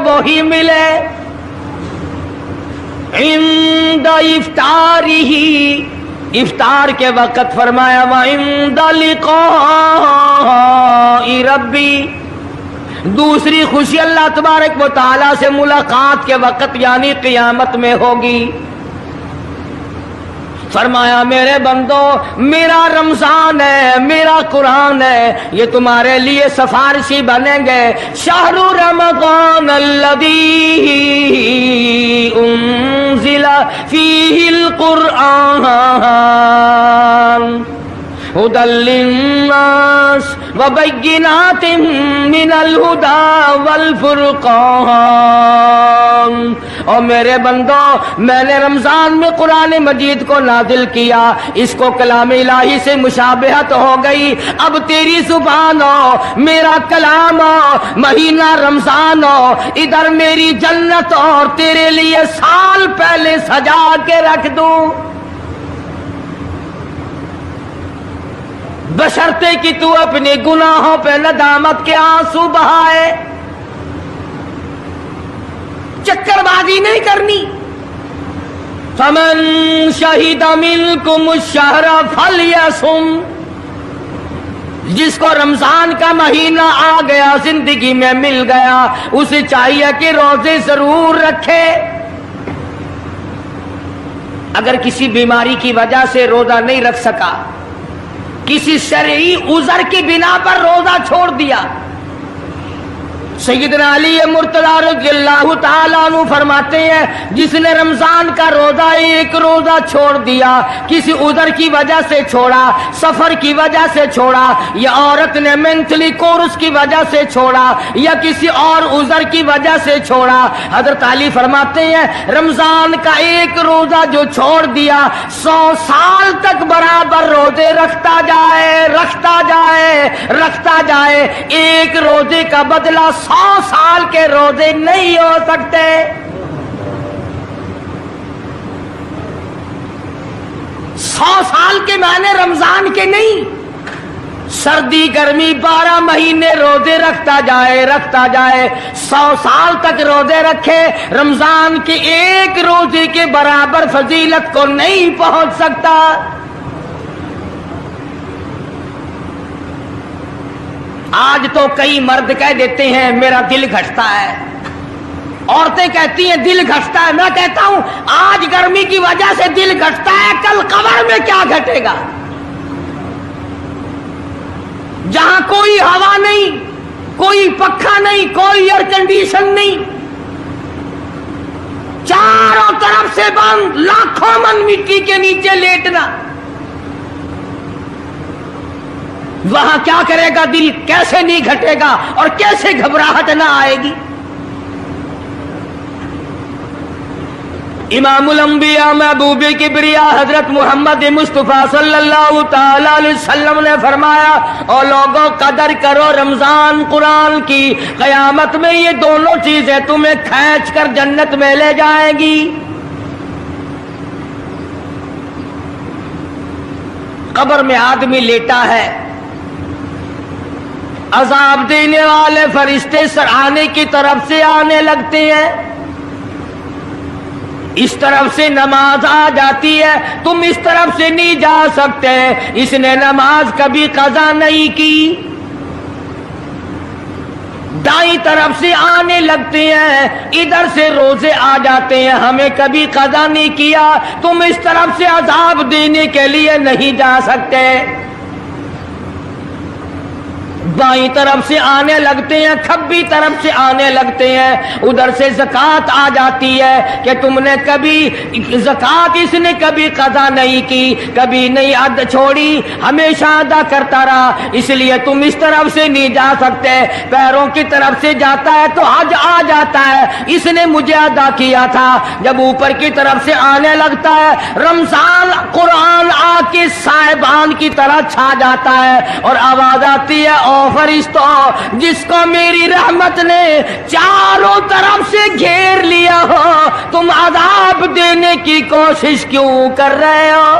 وہی ملے. عند افطارہی، افطار کے وقت فرمایا وعند لقاء ربی. دوسری خوشی اللہ تبارک و تعالی سے ملاقات کے وقت یعنی قیامت میں ہوگی. فرمایا میرے بندو میرا رمضان ہے، میرا قرآن ہے، یہ تمہارے لیے سفارشی بنیں گے. شہر رمضان الذی انزل فیہ القرآن ہدی للناس وبینات من الہدی والفرقان. اور میرے بندو میں نے رمضان میں قرآن مجید کو نازل کیا، اس کو کلام الہی سے مشابہت ہو گئی. اب تیری زبان ہو، میرا کلام ہو، مہینہ رمضان ہو، ادھر میری جنت اور تیرے لیے سال پہلے سجا کے رکھ دوں، بشرطے کہ تو اپنے گناہوں پہ ندامت کے آنسو بہائے. چکر بازی نہیں کرنی. فمن شہد منکم الشہر فلیصم. جس کو رمضان کا مہینہ آ گیا، زندگی میں مل گیا، اسے چاہیے کہ روزے ضرور رکھے. اگر کسی بیماری کی وجہ سے روزہ نہیں رکھ سکا، کسی شرعی عذر کی بنا پر روزہ چھوڑ دیا، سیدنا علی مرتضی رضی اللہ تعالیٰ عنہ فرماتے ہیں جس نے رمضان کا روزہ ایک روزہ چھوڑ دیا، کسی عذر کی وجہ سے چھوڑا، سفر کی وجہ سے چھوڑا، یا عورت نے مینٹلی کورس کی وجہ سے چھوڑا، یا کسی اور عذر کی وجہ سے چھوڑا، حضرت علی فرماتے ہیں رمضان کا ایک روزہ جو چھوڑ دیا 100 سال تک برابر روزے رکھتا جائے، رکھتا جائے، رکھتا جائے، ایک روزے کا بدلہ 100 سال کے روزے نہیں ہو سکتے. 100 سال کے معنی رمضان کے نہیں. سردی گرمی 12 مہینے روزے رکھتا جائے، رکھتا جائے، 100 سال تک روزے رکھے، رمضان کے ایک روزے کے برابر فضیلت کو نہیں پہنچ سکتا. آج تو کئی مرد کہہ دیتے ہیں میرا دل گھٹتا ہے، عورتیں کہتی ہیں دل گھٹتا ہے. میں کہتا ہوں آج گرمی کی وجہ سے دل گھٹتا ہے، کل قبر میں کیا گھٹے گا؟ جہاں کوئی ہوا نہیں، کوئی پنکھا نہیں، کوئی ایئر کنڈیشن نہیں، چاروں طرف سے بند، لاکھوں من مٹی کے نیچے لیٹنا، وہاں کیا کرے گا دل؟ کیسے نہیں گھٹے گا اور کیسے گھبراہٹ نہ آئے گی؟ امام الانبیاء محبوب کبریا حضرت محمد مصطفیٰ صلی اللہ تعالی علیہ وسلم نے فرمایا اور لوگوں قدر کرو رمضان قرآن کی، قیامت میں یہ دونوں چیزیں تمہیں کھینچ کر جنت میں لے جائیں گی. قبر میں آدمی لیٹا ہے، عذاب دینے والے فرشتے سرانے کی طرف سے آنے لگتے ہیں، اس طرف سے نماز آ جاتی ہے، تم اس طرف سے نہیں جا سکتے، اس نے نماز کبھی قضا نہیں کی. دائیں طرف سے آنے لگتے ہیں، ادھر سے روزے آ جاتے ہیں، ہمیں کبھی قضا نہیں کیا، تم اس طرف سے عذاب دینے کے لیے نہیں جا سکتے. بائیں طرف سے آنے لگتے ہیں، کھبی طرف سے آنے لگتے ہیں، ادھر سے زکوٰۃ آ جاتی ہے کہ تم نے کبھی زکوٰۃ اس نے کبھی قضا نہیں کی، کبھی نہیں ادا چھوڑی، ہمیشہ ادا کرتا رہا، اس لیے تم اس طرف سے نہیں جا سکتے. پیروں کی طرف سے جاتا ہے تو حج آ جاتا ہے، اس نے مجھے ادا کیا تھا. جب اوپر کی طرف سے آنے لگتا ہے، رمضان قرآن آ کے صاحبان کی طرح چھا جاتا ہے اور آواز آتی ہے او فرشتوں، جس کو میری رحمت نے چاروں طرف سے گھیر لیا ہو، تم عذاب دینے کی کوشش کیوں کر رہے ہو؟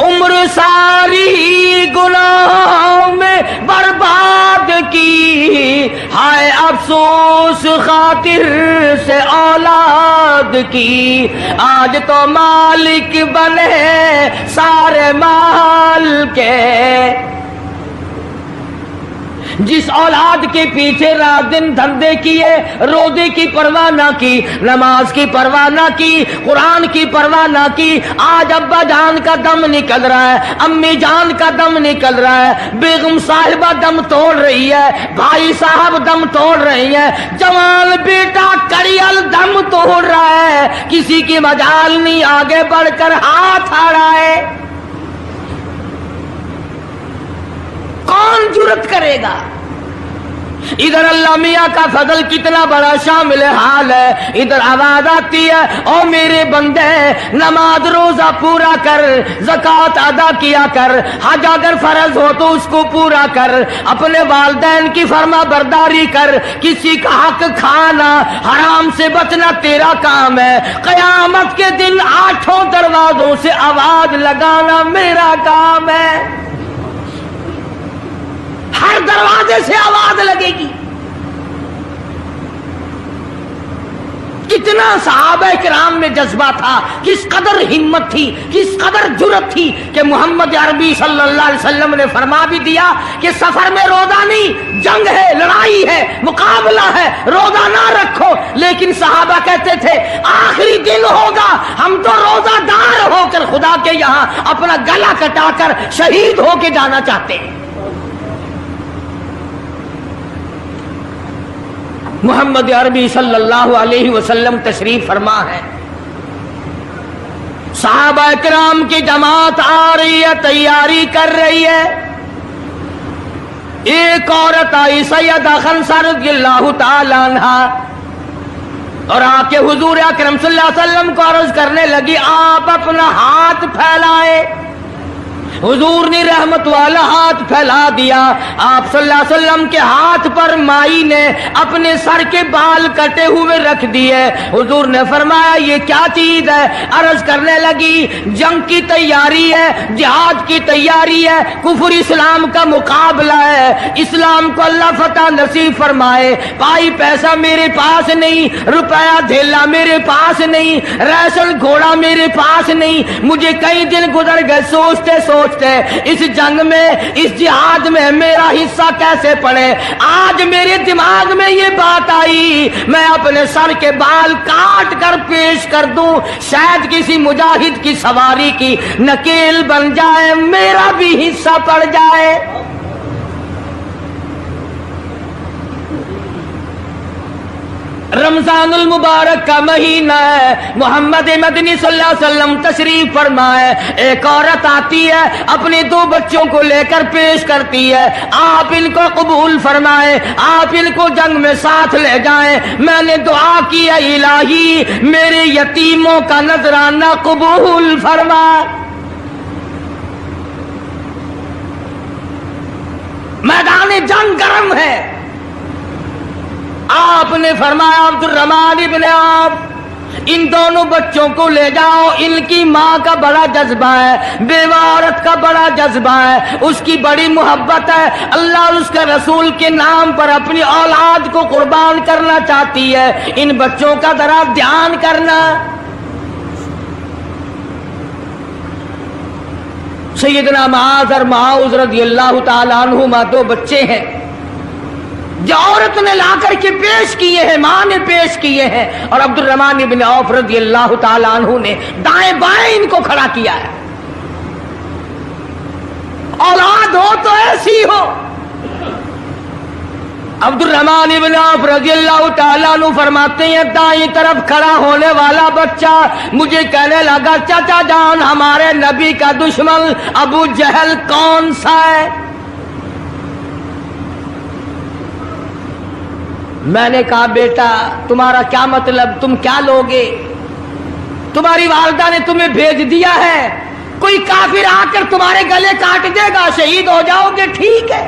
عمر ساری گناہوں میں برباد کی، ہائے افسوس خاطر سے اولاد کی، آج تو مالک بنے سارے مال کے۔ جس اولاد کے پیچھے رات دن دھندے کیے، روزے کی پرواہ نہ کی، نماز کی پرواہ نہ کی، قرآن کی پرواہ نہ کی، آج ابا جان کا دم نکل رہا ہے، امی جان کا دم نکل رہا ہے، بیگم صاحبہ دم توڑ رہی ہے، بھائی صاحب دم توڑ رہی ہے، جوان بیٹا کڑیل دم توڑ رہا ہے، کسی کی مجال نہیں آگے بڑھ کر ہاتھ آ رہا ہے۔ کون جرت کرے گا؟ ادھر اللہ میاں کا فضل کتنا بڑا شامل حال ہے، ادھر آواز آتی ہے او میرے بندے نماز روزہ پورا کر، زکوٰۃ ادا کیا کر، حج اگر فرض ہو تو اس کو پورا کر، اپنے والدین کی فرما برداری کر، کسی کا حق کھانا حرام سے بچنا تیرا کام ہے، قیامت کے دن 8 دروازوں سے آواز لگانا میرا کام ہے۔ ہر دروازے سے آواز لگے گی۔ کتنا صحابہ کرام میں جذبہ تھا، کس قدر ہمت تھی، کس قدر جرت تھی کہ محمد عربی صلی اللہ علیہ وسلم نے فرما بھی دیا کہ سفر میں روزہ نہیں، جنگ ہے، لڑائی ہے، مقابلہ ہے، روزہ نہ رکھو، لیکن صحابہ کہتے تھے آخری دن ہوگا ہم تو روزہ دار ہو کر خدا کے یہاں اپنا گلا کٹا کر شہید ہو کے جانا چاہتے ہیں۔ محمد عربی صلی اللہ علیہ وسلم تشریف فرما ہے، صحابہ کرام کی جماعت آ رہی ہے، تیاری کر رہی ہے، ایک عورت آئی سیدہ خنسہ رضی اللہ تعالی عنہا اور آ کے حضور اکرم صلی اللہ علیہ وسلم کو عرض کرنے لگی آپ اپنا ہاتھ پھیلائے۔ حضور نے رحمت والا ہاتھ پھیلا دیا، آپ صلی اللہ علیہ وسلم کے ہاتھ پر مائی نے اپنے سر کے بال کٹے ہوئے رکھ دیے۔ حضور نے فرمایا یہ کیا چیز ہے؟ عرض کرنے لگی جنگ کی تیاری ہے، جہاد کی تیاری ہے، کفر اسلام کا مقابلہ ہے، اسلام کو اللہ فتح نصیب فرمائے۔ پائی پیسہ میرے پاس نہیں، روپیہ دھیلا میرے پاس نہیں، ریشن گھوڑا میرے پاس نہیں، مجھے کئی دن گزر گئے سوچتے اس جنگ میں، اس جہاد میں میرا حصہ کیسے پڑے۔ آج میرے دماغ میں یہ بات آئی میں اپنے سر کے بال کاٹ کر پیش کر دوں، شاید کسی مجاہد کی سواری کی نکیل بن جائے، میرا بھی حصہ پڑ جائے۔ رمضان المبارک کا مہینہ ہے، محمد مدنی صلی اللہ علیہ وسلم تشریف فرمائے، ایک عورت آتی ہے اپنے 2 بچوں کو لے کر پیش کرتی ہے، آپ ان کو قبول فرمائے، آپ ان کو جنگ میں ساتھ لے جائیں، میں نے دعا کی ہے الہی میرے یتیموں کا نذرانہ قبول فرما۔ میدان جنگ گرم ہے، آپ نے فرمایا عبد الرحمن ابن عوف ان دونوں بچوں کو لے جاؤ، ان کی ماں کا بڑا جذبہ ہے، بیوہ عورت کا بڑا جذبہ ہے، اس کی بڑی محبت ہے، اللہ اور اس کے رسول کے نام پر اپنی اولاد کو قربان کرنا چاہتی ہے، ان بچوں کا ذرا دھیان کرنا۔ سیدنا معاذ اور معاذ رضی اللہ تعالی عنہما 2 بچے ہیں جو عورت نے لا کر کے پیش کیے ہیں، ماں نے پیش کیے ہیں، اور عبد الرحمن بن عوف رضی اللہ تعالی عنہ نے دائیں بائیں ان کو کھڑا کیا ہے۔ اولاد ہو تو ایسی ہو۔ عبد الرحمن بن عوف رضی اللہ تعالیٰ عنہ فرماتے ہیں دائیں طرف کھڑا ہونے والا بچہ مجھے کہنے لگا چچا جان ہمارے نبی کا دشمن ابو جہل کون سا ہے؟ میں نے کہا بیٹا تمہارا کیا مطلب، تم کیا لوگے؟ تمہاری والدہ نے تمہیں بھیج دیا ہے، کوئی کافر آ کر تمہارے گلے کاٹ دے گا، شہید ہو جاؤ گے، ٹھیک ہے۔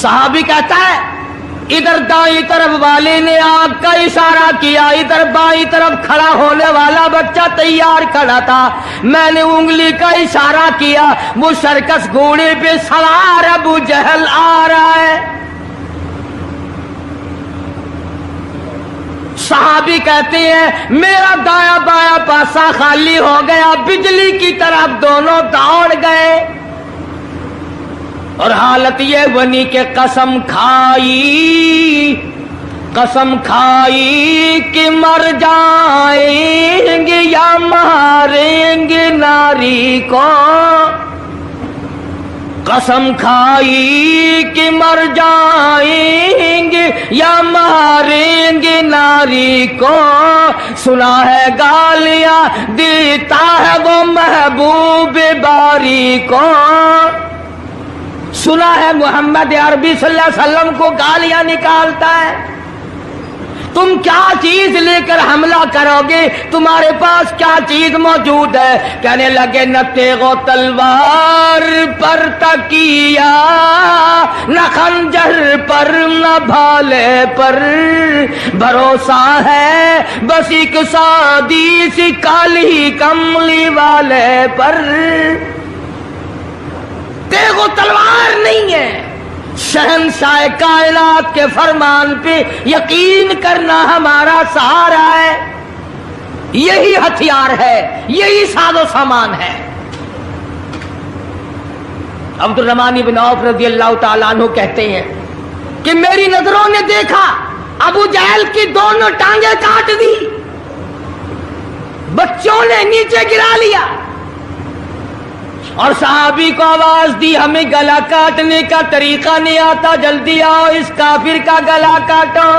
صحابی کہتا ہے ادھر دائیں طرف والے نے آنکھ کا اشارہ کیا، ادھر بائیں طرف کھڑا ہونے والا بچہ تیار کھڑا تھا، میں نے انگلی کا اشارہ کیا، وہ سرکس گھوڑے پہ سوار ابو جہل آ رہا ہے۔ صحابی کہتے ہیں میرا دایاں بایاں پاسا خالی ہو گیا، بجلی کی طرف دونوں دوڑ گئے، اور حالت یہ بنی کہ قسم کھائی کہ مر جائیں گے یا ماریں گے ناری کو، قسم کھائی کہ مر جائیں گے یا ماریں گے ناری کو، سنا ہے گالیاں دیتا ہے وہ محبوب باری کو، سنا ہے محمد عربی صلی اللہ علیہ وسلم کو گالیاں نکالتا ہے، تم کیا چیز لے کر حملہ کرو گے، تمہارے پاس کیا چیز موجود ہے؟ کہنے لگے نہ تیغ و تلوار پر تکیہ، نہ خنجر پر نہ بھالے پر، بھروسہ ہے بس ایک سادی سی کالی کملی والے پر، تیغ و تلوار نہیں ہے، شہنشاہ کائنات کے فرمان پہ یقین کرنا ہمارا سہارا ہے، یہی ہتھیار ہے، یہی ساز و سامان ہے۔ عبد الرحمن بن عوف رضی اللہ تعالیٰ عنہ کہتے ہیں کہ میری نظروں نے دیکھا ابو جہل کی دونوں ٹانگیں کاٹ دی، بچوں نے نیچے گرا لیا، اور صحابی کو آواز دی ہمیں گلا کاٹنے کا طریقہ نہیں آتا، جلدی آؤ اس کافر کا گلا کاٹو۔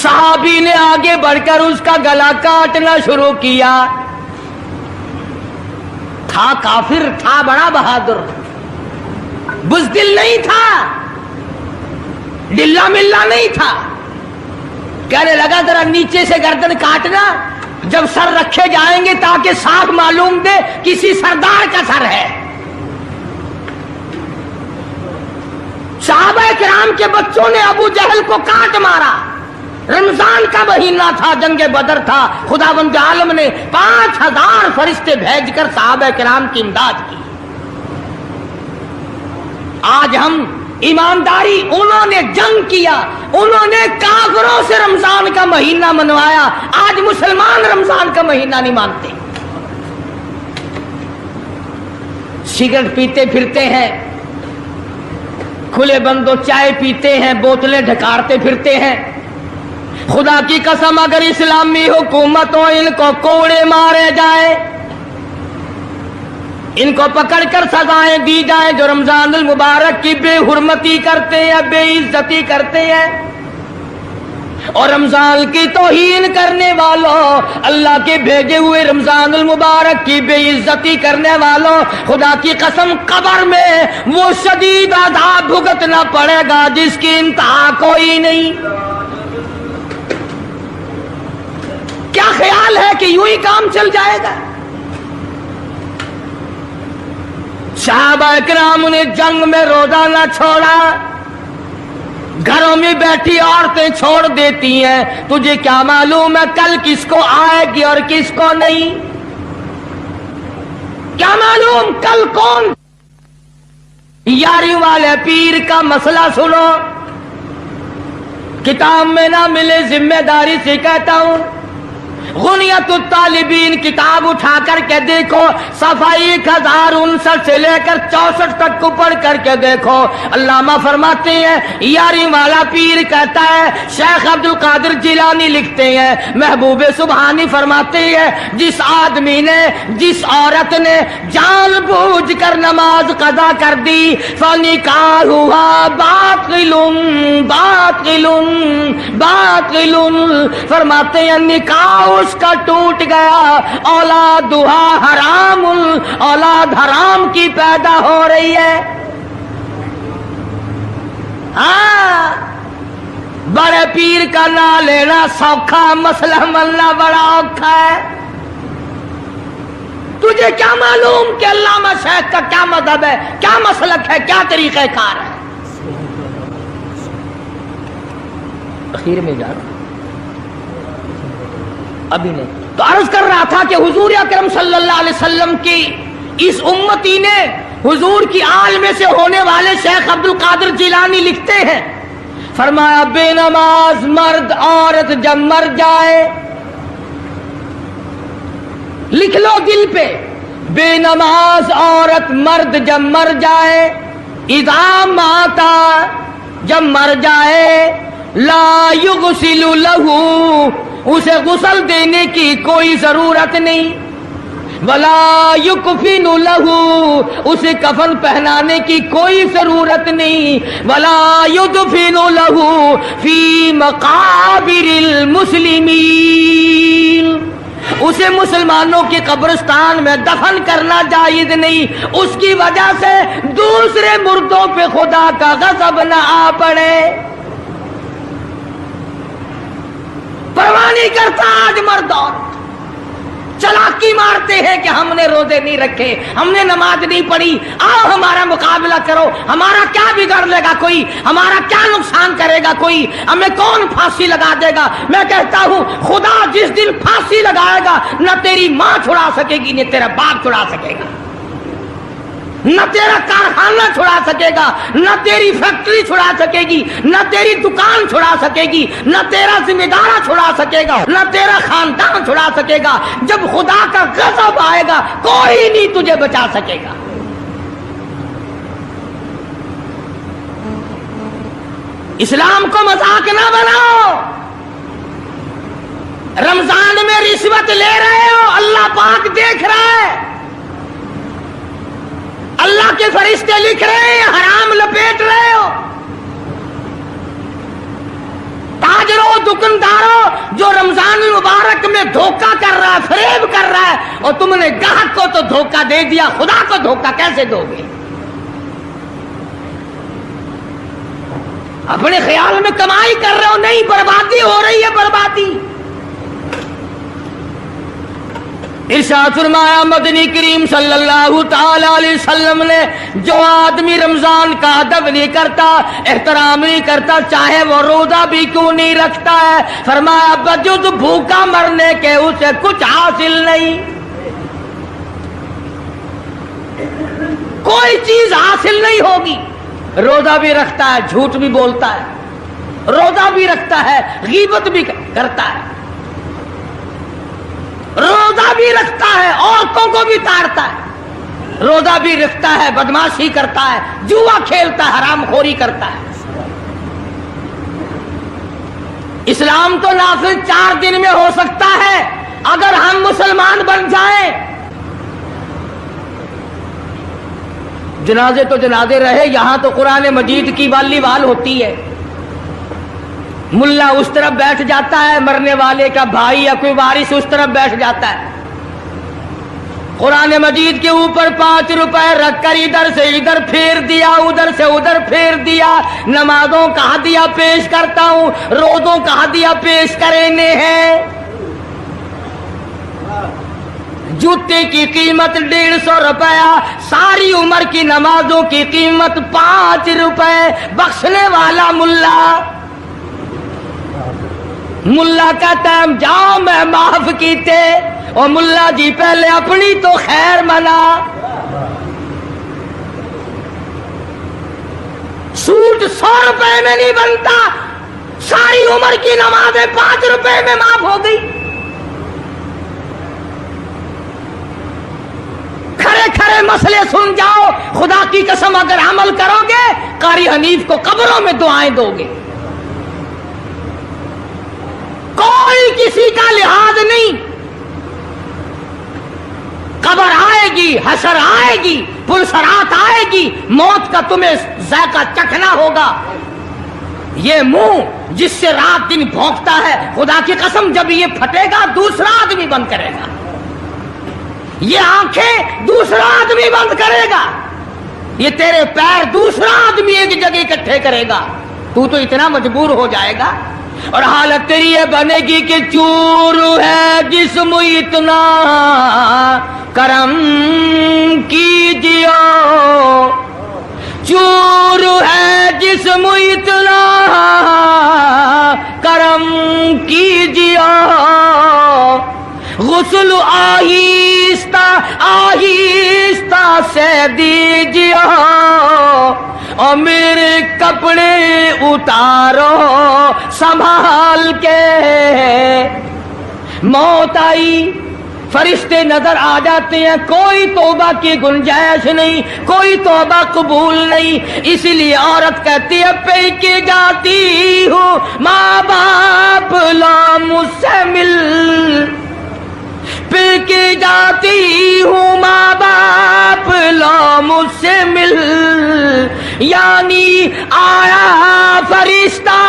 صحابی نے آگے بڑھ کر اس کا گلا کاٹنا شروع کیا، تھا کافر، تھا بڑا بہادر، بزدل نہیں تھا، ڈلا ملا نہیں تھا، کہنے لگا ذرا نیچے سے گردن کاٹنا، جب سر رکھے جائیں گے تاکہ صاف معلوم دے کسی سردار کا سر ہے۔ صحابہ کرام کے بچوں نے ابو جہل کو کاٹ مارا، رمضان کا مہینہ تھا، جنگ بدر تھا، خداوند عالم نے 5000 فرشتے بھیج کر صحابہ کرام کی امداد کی۔ آج ہم ایمانداری، انہوں نے جنگ کیا، انہوں نے کافروں سے رمضان کا مہینہ منوایا، آج مسلمان رمضان کا مہینہ نہیں مانتے، سگریٹ پیتے پھرتے ہیں، کھلے بندوں چائے پیتے ہیں، بوتلیں ڈھکارتے پھرتے ہیں۔ خدا کی قسم اگر اسلامی حکومت ہو ان کو کوڑے مارے جائیں، ان کو پکڑ کر سزائیں دی جائیں جو رمضان المبارک کی بے حرمتی کرتے ہیں، بے عزتی کرتے ہیں، اور رمضان کی توہین کرنے والوں، اللہ کے بھیجے ہوئے رمضان المبارک کی بے عزتی کرنے والوں، خدا کی قسم قبر میں وہ شدید عذاب بھگتنا پڑے گا جس کی انتہا کوئی نہیں۔ کیا خیال ہے کہ یوں ہی کام چل جائے گا؟ صحابہ کرام نے جنگ میں روزہ نہ چھوڑا، گھروں میں بیٹھی عورتیں چھوڑ دیتی ہیں، تجھے کیا معلوم ہے کل کس کو آئے گی اور کس کو نہیں؟ کیا معلوم کل کون؟ یاری والے پیر کا مسئلہ سنو، کتاب میں نہ ملے ذمہ داری سے کہتا ہوں، غنیت الطالبین کتاب اٹھا کر کے دیکھو، صفحہ 1059 سے لے کر 64 تک کو پڑھ کر کے دیکھو، علامہ فرماتے ہیں یاری والا پیر کہتا ہے، شیخ عبد القادر جیلانی لکھتے ہیں، محبوب سبحانی فرماتے ہیں، جس آدمی نے، جس عورت نے جان بوجھ کر نماز قضا کر دی، فنکاحها باطل باطل باطل، فرماتے ہیں نکاح اس کا ٹوٹ گیا، اولادها حرام، اولاد حرام کی پیدا ہو رہی ہے۔ ہاں، بڑے پیر کا نام لینا سوکھا، مسئلہ ملنا بڑا اوکھا ہے۔ تجھے کیا معلوم کہ علامہ شیخ کا کیا مذہب ہے، کیا مسلک ہے، کیا طریقہ کار ہے؟ تاخیر میں جا رہا ابھی نہیں. تو عرض کر رہا تھا کہ حضور اکرم صلی اللہ علیہ وسلم کی اس امتی نے حضور کی آل میں سے ہونے والے شیخ عبد القادر جیلانی لکھتے ہیں، فرمایا بے نماز مرد عورت جب مر جائے، لکھ لو دل پہ، بے نماز عورت مرد جب مر جائے، اذا ماتا جب مر جائے، لا یغسل لہو اسے غسل دینے کی کوئی ضرورت نہیں، ولا یکفن لہو اسے کفن پہنانے کی کوئی ضرورت نہیں، ولا یدفن لہو فی مقابر المسلمین اسے مسلمانوں کی قبرستان میں دفن کرنا جائز نہیں، اس کی وجہ سے دوسرے مردوں پہ خدا کا غضب نہ آ پڑے. پرواہ نہیں کرتا آج مرد اور چلاکی مارتے ہیں کہ ہم نے روزے نہیں رکھے، ہم نے نماز نہیں پڑھی، آؤ ہمارا مقابلہ کرو، ہمارا کیا بگاڑ لے گا کوئی، ہمارا کیا نقصان کرے گا کوئی، ہمیں کون پھانسی لگا دے گا. میں کہتا ہوں خدا جس دن پھانسی لگائے گا نہ تیری ماں چھڑا سکے گی نہ تیرا باپ چھڑا سکے گا، نہ تیرا کارخانہ چھڑا سکے گا، نہ تیری فیکٹری چھڑا سکے گی، نہ تیری دکان چھڑا سکے گی، نہ تیرا ذمہ دارہ چھڑا سکے گا، نہ تیرا خاندان چھڑا سکے گا. جب خدا کا غضب آئے گا کوئی نہیں تجھے بچا سکے گا. اسلام کو مذاق نہ بناؤ. رمضان میں رشوت لے رہے ہو، اللہ پاک دیکھ رہا ہے، اللہ کے فرشتے لکھ رہے ہیں، حرام لپیٹ رہے ہو. تاجروں دکانداروں جو رمضان المبارک میں دھوکہ کر رہا ہے، فریب کر رہا ہے، اور تم نے گاہک کو تو دھوکہ دے دیا، خدا کو دھوکہ کیسے دو گے؟ اپنے خیال میں کمائی کر رہے ہو، نہیں، بربادی ہو رہی ہے، بربادی. ارشاد فرمایا مدنی کریم صلی اللہ تعالی علیہ وسلم نے، جو آدمی رمضان کا ادب نہیں کرتا، احترام نہیں کرتا، چاہے وہ روزہ بھی کیوں نہیں رکھتا ہے، فرمایا بجد بھوکا مرنے کے اسے کچھ حاصل نہیں، کوئی چیز حاصل نہیں ہوگی. روزہ بھی رکھتا ہے، جھوٹ بھی بولتا ہے، روزہ بھی رکھتا ہے، غیبت بھی کرتا ہے، روزہ بھی رکھتا ہے، عورتوں کو بھی تاڑتا ہے، روزہ بھی رکھتا ہے، بدماشی کرتا ہے، جوا کھیلتا ہے، حرام خوری کرتا ہے. اسلام تو نافذ 4 دن میں ہو سکتا ہے اگر ہم مسلمان بن جائیں. جنازے تو جنازے رہے، یہاں تو قرآن مجید کی والی وال ہوتی ہے. ملا اس طرف بیٹھ جاتا ہے، مرنے والے کا بھائی یا کوئی وارث اس طرف بیٹھ جاتا ہے، قرآن مجید کے اوپر 5 روپے رکھ کر ادھر سے ادھر پھیر دیا، ادھر سے ادھر پھیر دیا. نمازوں کا ہدیہ پیش کرتا ہوں، روزوں کا ہدیہ پیش کرنے ہیں. جوتے کی قیمت 150 روپیہ، ساری عمر کی نمازوں کی قیمت 5 روپے. بخشنے والا ملا کہتا ہے جاؤ میں معاف کیتے، اور ملا جی پہلے اپنی تو خیر منا. سوٹ 100 روپے میں نہیں بنتا، ساری عمر کی نمازیں 5 روپے میں معاف ہو گئی. کھڑے کھڑے مسئلے سن جاؤ، خدا کی قسم اگر عمل کرو گے قاری حنیف کو قبروں میں دعائیں دو گے. کوئی کسی کا لحاظ نہیں، قبر آئے گی، حشر آئے گی، پلسرات آئے گی، موت کا تمہیں ذائقہ چکھنا ہوگا. یہ منہ جس سے رات دن بھونکتا ہے، خدا کی قسم جب یہ پھٹے گا دوسرا آدمی بند کرے گا. یہ آنکھیں دوسرا آدمی بند کرے گا، یہ تیرے پیر دوسرا آدمی ایک جگہ اکٹھے کرے گا. تو اتنا مجبور ہو جائے گا، اور حالت تیری یہ بنے گی کہ چور ہے جسم اتنا کرم کیجیے، چور ہے جسم اتنا کرم کیجیے، غسل آہستہ آہستہ سے دیجیے، اور میرے کپڑے اتارو سنبھال کے۔ موت آئی، فرشتے نظر آ جاتے ہیں، کوئی توبہ کی گنجائش نہیں، کوئی توبہ قبول نہیں، اسی لیے عورت کہتی ہے پہ کے جاتی ہوں ماں باپ لا مجھ سے مل، پہ کے جاتی ہوں ماں باپ لا مجھ سے مل، یعنی آیا فرشتہ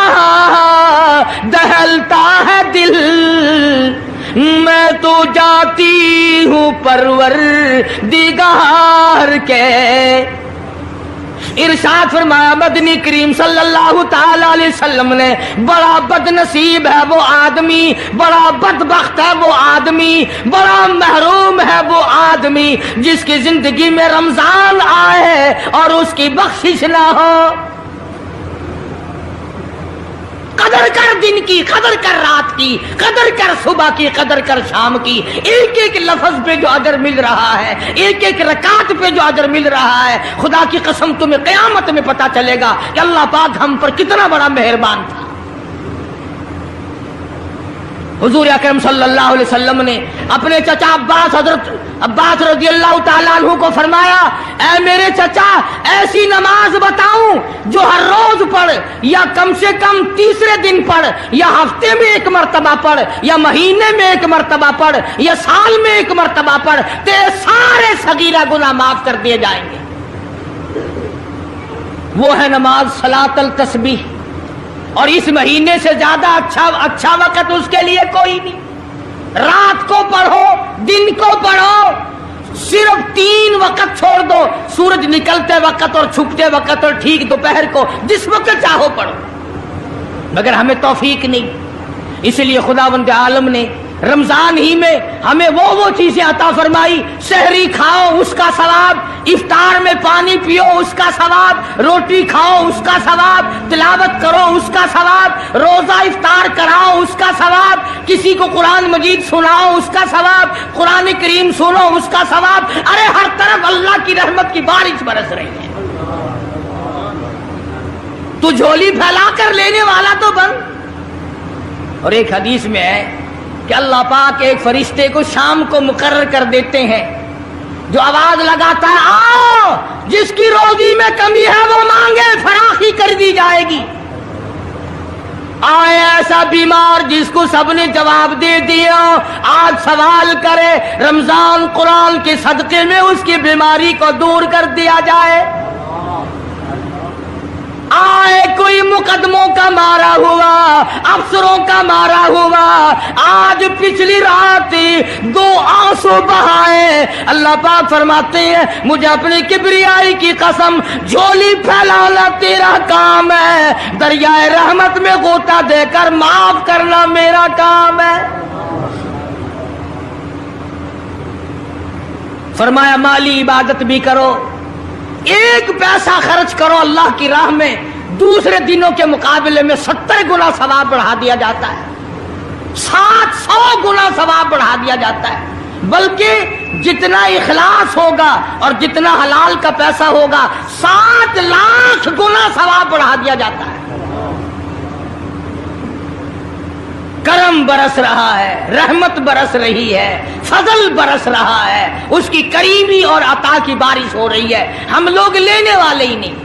دہلتا ہے دل، میں تو جاتی ہوں پروردگار کے۔ ارشاد فرمایا مدنی کریم صلی اللہ تعالی علیہ وسلم نے، بڑا بد نصیب ہے وہ آدمی، بڑا بدبخت ہے وہ آدمی، بڑا محروم ہے وہ آدمی جس کی زندگی میں رمضان آئے اور اس کی بخشش نہ ہو۔ قدر کر دن کی، قدر کر رات کی، قدر کر صبح کی، قدر کر شام کی، ایک ایک لفظ پہ جو اجر مل رہا ہے، ایک ایک رکعت پہ جو اجر مل رہا ہے، خدا کی قسم تمہیں قیامت میں پتہ چلے گا کہ اللہ پاک ہم پر کتنا بڑا مہربان تھا۔ حضور اکرم صلی اللہ علیہ وسلم نے اپنے چچا عباس، حضرت عباس رضی اللہ تعالیٰ عنہ کو فرمایا، اے میرے چچا ایسی نماز بتاؤں جو ہر روز پڑھ، یا کم سے کم تیسرے دن پڑھ، یا ہفتے میں ایک مرتبہ پڑھ، یا مہینے میں ایک مرتبہ پڑھ، یا سال میں ایک مرتبہ پڑھ، تیرے سارے صغیرہ گناہ معاف کر دیے جائیں گے۔ وہ ہے نماز صلاۃ التسبیح، اور اس مہینے سے زیادہ اچھا وقت اس کے لیے کوئی نہیں۔ رات کو پڑھو، دن کو پڑھو، صرف 3 وقت چھوڑ دو، سورج نکلتے وقت اور چھپتے وقت اور ٹھیک دوپہر کو، جس وقت چاہو پڑھو، مگر ہمیں توفیق نہیں۔ اس لیے خداوند عالم نے رمضان ہی میں ہمیں وہ چیزیں عطا فرمائی، سحری کھاؤ اس کا ثواب، افطار میں پانی پیو اس کا ثواب، روٹی کھاؤ اس کا ثواب، تلاوت کرو اس کا ثواب، روزہ افطار کراؤ اس کا ثواب، کسی کو قرآن مجید سناؤ اس کا ثواب، قرآن کریم سنو اس کا ثواب۔ ارے ہر طرف اللہ کی رحمت کی بارش برس رہی ہے، تو جھولی پھیلا کر لینے والا تو بن۔ اور ایک حدیث میں ہے کہ اللہ پاک ایک فرشتے کو شام کو مقرر کر دیتے ہیں جو آواز لگاتا ہے، آؤ جس کی روزی میں کمی ہے وہ مانگے، فراخی کر دی جائے گی۔ آئے ایسا بیمار جس کو سب نے جواب دے دیا، آج سوال کرے، رمضان قرآن کے صدقے میں اس کی بیماری کو دور کر دیا جائے۔ آئے کوئی مقدموں کا مارا ہوا، افسروں کا مارا ہوا، آج پچھلی رات 2 آنسو بہائے، اللہ پاک فرماتے ہیں مجھے اپنی کبریائی کی قسم، جھولی پھیلانا تیرا کام ہے، دریائے رحمت میں غوطہ دے کر معاف کرنا میرا کام ہے۔ فرمایا مالی عبادت بھی کرو، 1 پیسہ خرچ کرو اللہ کی راہ میں، دوسرے دنوں کے مقابلے میں 70 گنا ثواب بڑھا دیا جاتا ہے، 700 گنا ثواب بڑھا دیا جاتا ہے، بلکہ جتنا اخلاص ہوگا اور جتنا حلال کا پیسہ ہوگا 7 لاکھ گنا ثواب بڑھا دیا جاتا ہے۔ کرم برس رہا ہے، رحمت برس رہی ہے، فضل برس رہا ہے، اس کی کریمی اور عطا کی بارش ہو رہی ہے، ہم لوگ لینے والے ہی نہیں۔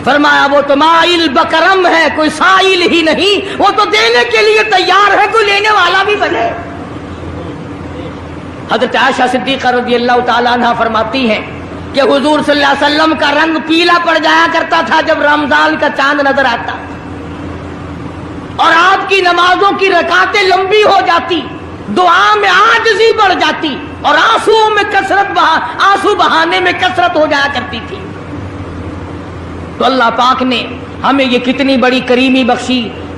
فرمایا وہ تو مائل بکرم ہے، کوئی سائل ہی نہیں، وہ تو دینے کے لیے تیار ہے، کوئی لینے والا بھی بنے۔ حضرت عائشہ صدیقہ رضی اللہ تعالیٰ عنہ فرماتی ہیں کہ حضور صلی اللہ علیہ وسلم کا رنگ پیلا پڑ جایا کرتا تھا جب رمضان کا چاند نظر آتا، اور آپ کی نمازوں کی رکعتیں لمبی ہو جاتی، دعا میں عاجزی بڑھ جاتی، اور آنسو بہانے میں کثرت ہو جایا کرتی تھی۔ تو اللہ پاک نے ہمیں یہ کتنی بڑی کریمی بخشی